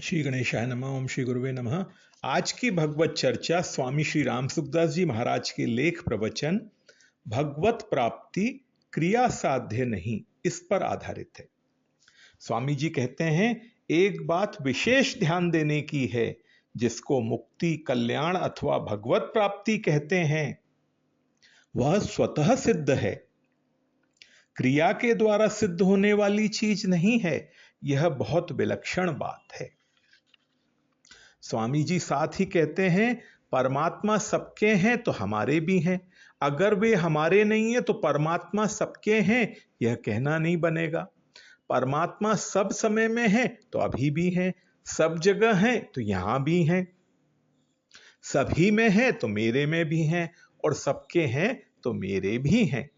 श्री गणेशाय नमः। ओम श्री गुरुवे नमः। आज की भगवत चर्चा स्वामी श्री राम सुखदास जी महाराज के लेख प्रवचन भगवत प्राप्ति क्रिया साध्य नहीं, इस पर आधारित है। स्वामी जी कहते हैं, एक बात विशेष ध्यान देने की है, जिसको मुक्ति, कल्याण अथवा भगवत प्राप्ति कहते हैं वह स्वतः सिद्ध है, क्रिया के द्वारा सिद्ध होने वाली चीज नहीं है। यह बहुत विलक्षण बात है। स्वामी जी साथ ही कहते हैं, परमात्मा सबके हैं तो हमारे भी हैं। अगर वे हमारे नहीं है तो परमात्मा सबके हैं, यह कहना नहीं बनेगा। परमात्मा सब समय में है तो अभी भी हैं, सब जगह हैं तो यहां भी हैं, सभी में है तो मेरे में भी हैं, और सबके हैं तो मेरे भी हैं।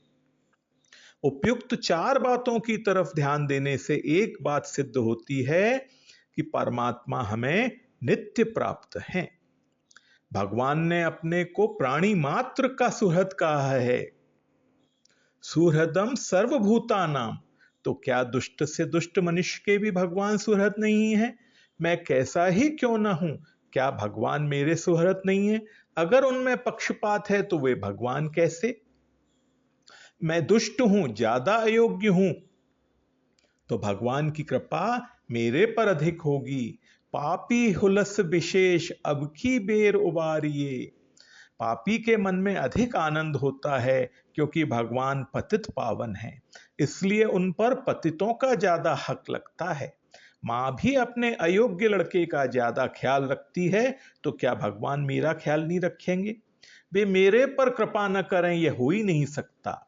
उपयुक्त चार बातों की तरफ ध्यान देने से एक बात सिद्ध होती है कि परमात्मा हमें नित्य प्राप्त हैं। भगवान ने अपने को प्राणी मात्र का सुहृद कहा है, सुहृदम सर्वभूतानाम। तो क्या दुष्ट से दुष्ट मनुष्य के भी भगवान सुहृद नहीं है? मैं कैसा ही क्यों ना हूं, क्या भगवान मेरे सुहृद नहीं है? अगर उनमें पक्षपात है तो वे भगवान कैसे? मैं दुष्ट हूं, ज्यादा अयोग्य हूं, तो भगवान की कृपा मेरे पर अधिक होगी। पापी हुलस विशेष अब की बेर उबारिये। पापी के मन में अधिक आनंद होता है, क्योंकि भगवान पतित पावन है, इसलिए उन पर पतितों का ज्यादा हक लगता है। मां भी अपने अयोग्य लड़के का ज्यादा ख्याल रखती है, तो क्या भगवान मेरा ख्याल नहीं रखेंगे? वे मेरे पर कृपा न करें, यह हो ही नहीं सकता।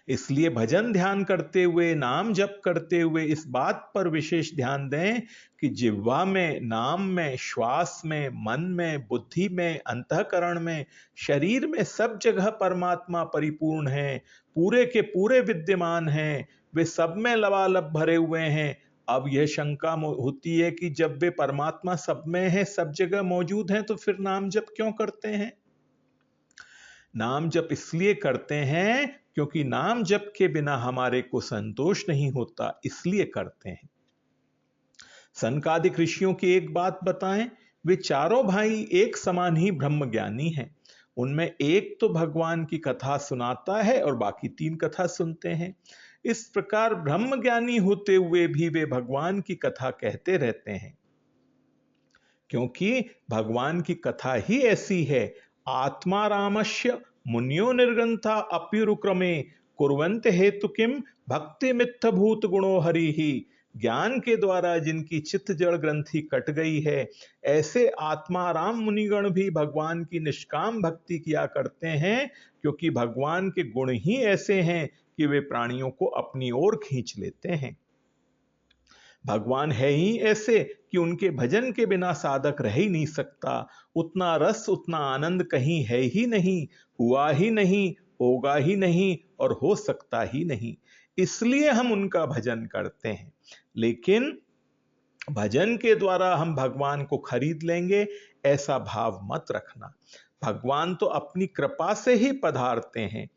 इसलिए भजन ध्यान करते हुए, नाम जप करते हुए इस बात पर विशेष ध्यान दें कि जिह्वा में, नाम में, श्वास में, मन में, बुद्धि में, अंतःकरण में, शरीर में, सब जगह परमात्मा परिपूर्ण है, पूरे के पूरे विद्यमान हैं, वे सब में लबालब भरे हुए हैं। अब यह शंका होती है कि जब वे परमात्मा सब में है, सब जगह मौजूद हैं, तो फिर नाम जप क्यों करते हैं? नाम जप इसलिए करते हैं क्योंकि नाम जप के बिना हमारे को संतोष नहीं होता, इसलिए करते हैं। सनकादिक ऋषियों की एक बात बताएं, वे चारों भाई एक समान ही ब्रह्म ज्ञानी हैं। उनमें एक तो भगवान की कथा सुनाता है और बाकी तीन कथा सुनते हैं। इस प्रकार ब्रह्म ज्ञानी होते हुए भी वे भगवान की कथा कहते रहते हैं, क्योंकि भगवान की कथा ही ऐसी है। आत्मा रामस्य मुनियो निर्ग्रंथा अप्युरुक्रमे कुर्वन्ते हेतु किम भक्ति मित्थ भूत गुणो हरि ही। ज्ञान के द्वारा जिनकी चित्त जड़ ग्रंथि कट गई है, ऐसे आत्माराम मुनिगण भी भगवान की निष्काम भक्ति किया करते हैं, क्योंकि भगवान के गुण ही ऐसे हैं कि वे प्राणियों को अपनी ओर खींच लेते हैं। भगवान है ही ऐसे कि उनके भजन के बिना साधक रह ही नहीं सकता। उतना रस, उतना आनंद कहीं है ही नहीं, हुआ ही नहीं, होगा ही नहीं और हो सकता ही नहीं। इसलिए हम उनका भजन करते हैं। लेकिन भजन के द्वारा हम भगवान को खरीद लेंगे, ऐसा भाव मत रखना। भगवान तो अपनी कृपा से ही पधारते हैं।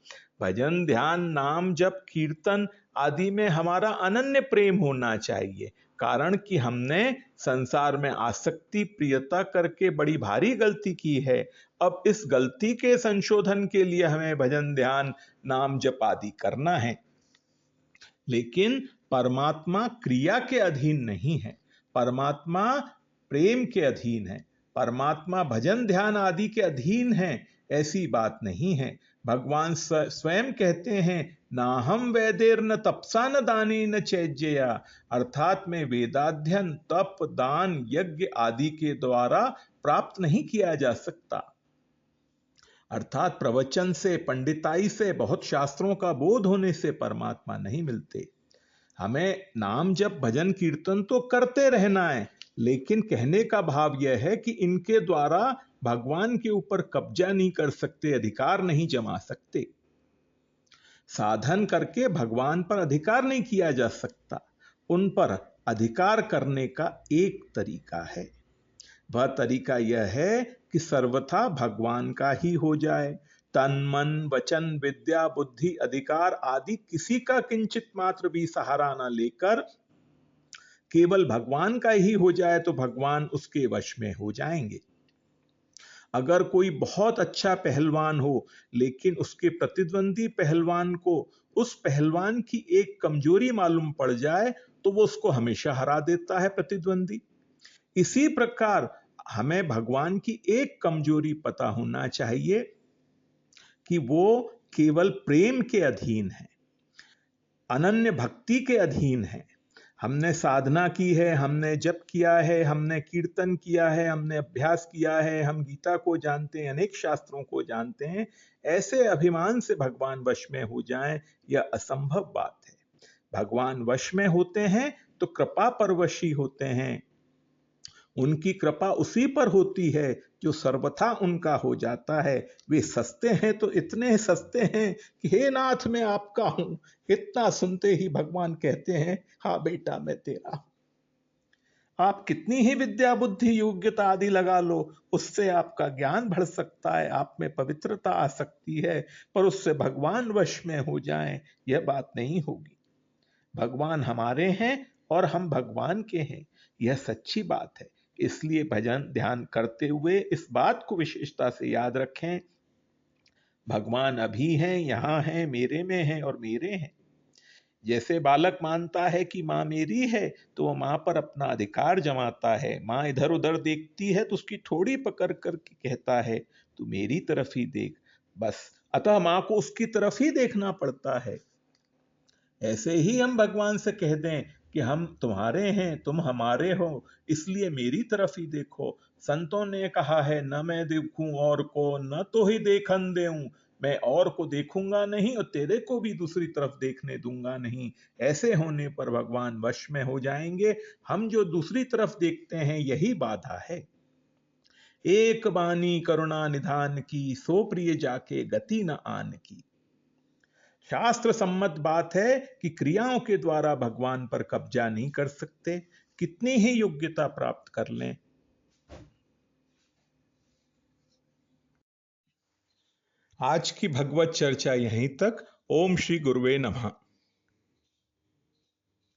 भजन, ध्यान, नाम, जप, कीर्तन आदि में हमारा अनन्य प्रेम होना चाहिए, कारण कि हमने संसार में आसक्ति, प्रियता करके बड़ी भारी गलती की है। अब इस गलती के संशोधन के लिए हमें भजन, ध्यान, नाम, जप आदि करना है। लेकिन परमात्मा क्रिया के अधीन नहीं है, परमात्मा प्रेम के अधीन है, परमात्मा भजन ध्यान आदि के अधीन है, ऐसी बात नहीं है। भगवान स्वयं कहते हैं, ना हम वैदेर न तपसा न दानी न चैज्यया, अर्थात में वेदाध्ययन, तप, दान, यज्ञ आदि के द्वारा प्राप्त नहीं किया जा सकता। अर्थात प्रवचन से, पंडिताई से, बहुत शास्त्रों का बोध होने से परमात्मा नहीं मिलते। हमें नाम जप, भजन, कीर्तन तो करते रहना है, लेकिन कहने का भाव यह है कि इनके द्वारा भगवान के ऊपर कब्जा नहीं कर सकते, अधिकार नहीं जमा सकते। साधन करके भगवान पर अधिकार नहीं किया जा सकता। उन पर अधिकार करने का एक तरीका है, वह तरीका यह है कि सर्वथा भगवान का ही हो जाए। तन, मन, वचन, विद्या, बुद्धि, अधिकार आदि किसी का किंचित मात्र भी सहारा न लेकर केवल भगवान का ही हो जाए तो भगवान उसके वश में हो जाएंगे। अगर कोई बहुत अच्छा पहलवान हो लेकिन उसके प्रतिद्वंदी पहलवान को उस पहलवान की एक कमजोरी मालूम पड़ जाए तो वो उसको हमेशा हरा देता है प्रतिद्वंदी। इसी प्रकार हमें भगवान की एक कमजोरी पता होना चाहिए कि वो केवल प्रेम के अधीन है, अनन्य भक्ति के अधीन है। हमने साधना की है, हमने जप किया है, हमने कीर्तन किया है, हमने अभ्यास किया है, हम गीता को जानते हैं, अनेक शास्त्रों को जानते हैं, ऐसे अभिमान से भगवान वश में हो जाएं, यह असंभव बात है। भगवान वश में होते हैं तो कृपा परवशी होते हैं। उनकी कृपा उसी पर होती है जो सर्वथा उनका हो जाता है। वे सस्ते हैं तो इतने सस्ते हैं कि हे नाथ मैं आपका हूं। इतना सुनते ही भगवान कहते हैं, हाँ बेटा मैं तेरा हूं। आप कितनी ही विद्या बुद्धि योग्यता आदि लगा लो, उससे आपका ज्ञान बढ़ सकता है, आप में पवित्रता आ सकती है, पर उससे भगवान वश में हो जाएं, यह बात नहीं होगी। भगवान हमारे हैं और हम भगवान के हैं, यह सच्ची बात है। इसलिए भजन ध्यान करते हुए इस बात को विशेषता से याद रखें, भगवान अभी हैं, यहां हैं, मेरे में हैं और मेरे हैं। जैसे बालक मानता है कि माँ मेरी है तो वह माँ पर अपना अधिकार जमाता है। माँ इधर उधर देखती है तो उसकी ठोड़ी पकड़ कर के कहता है तू मेरी तरफ ही देख, बस। अतः माँ को उसकी तरफ ही देखना पड़ता है। ऐसे ही हम भगवान से कह दें कि हम तुम्हारे हैं, तुम हमारे हो, इसलिए मेरी तरफ ही देखो। संतों ने कहा है, न मैं देखूं और को, न तो ही देखन देऊं, मैं और को देखूंगा नहीं और तेरे को भी दूसरी तरफ देखने दूंगा नहीं। ऐसे होने पर भगवान वश में हो जाएंगे। हम जो दूसरी तरफ देखते हैं यही बाधा है। एक बानी करुणा निधान की, सो प्रिय जाके गति न आन की। शास्त्र सम्मत बात है कि क्रियाओं के द्वारा भगवान पर कब्जा नहीं कर सकते, कितनी ही योग्यता प्राप्त कर लें। आज की भगवत चर्चा यहीं तक। ओम श्री गुरुवे नमः।